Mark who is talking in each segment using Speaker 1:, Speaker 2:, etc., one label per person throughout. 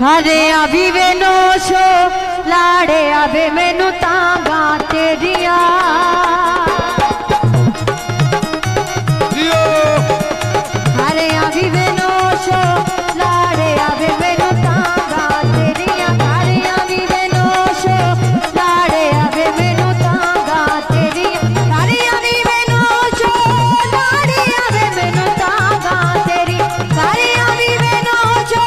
Speaker 1: हरे अभी वे नोशो लाड़े अबे मैनू तांगा तेरिया हरे अभी वे नोशो लाड़े अबे मैनू तांगा तेरिया हरे अभी वे नोशो लाड़े अबे मैनू तांगा तेरिया हरे अभी वे नोशो लाड़े अबे मैनू तांगा तेरी हरे अभी वे नोशो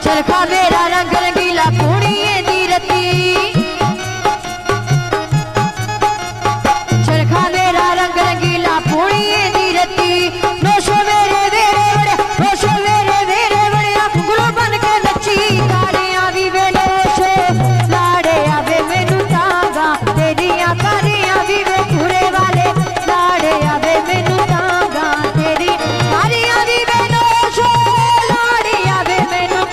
Speaker 1: चरखा मेरा रंग रंगीला पूड़िए दी रती चरखा मेरा रंग रंगीला पूड़िए दी रती नोशो मेरे वेरे बड़े नोशो मेरे वेरे बड़े घुंघरू बन के नची कारियां भी वे नोशो लाड़े आवे मैनू तांगा तेरियां कारियां भी वे घुरे वाले लाड़े आवे मैनू तांगा तेरी कारियां भी वे नोशो लाड़े आवे मैनू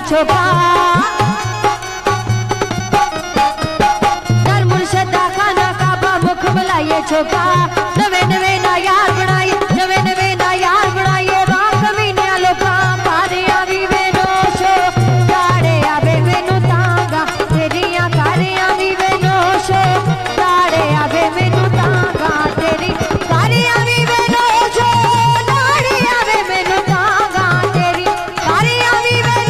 Speaker 1: छोका दर मुर्शदा खाना काबा मुख बुलाइए छोका नवे नवे ना यार बनाइए नवे नवे ना यार बनाइए राख मीने लोका कारियां भी वे नोशो लाड़े आवे मैनू तांगा तेरियां कारियां भी वे नोशो लाड़े आवे मैनू तांगा तेरी कारियां भी वे नोशो लाड़े आवे मैनू तांगा तेरी कारियां भी वे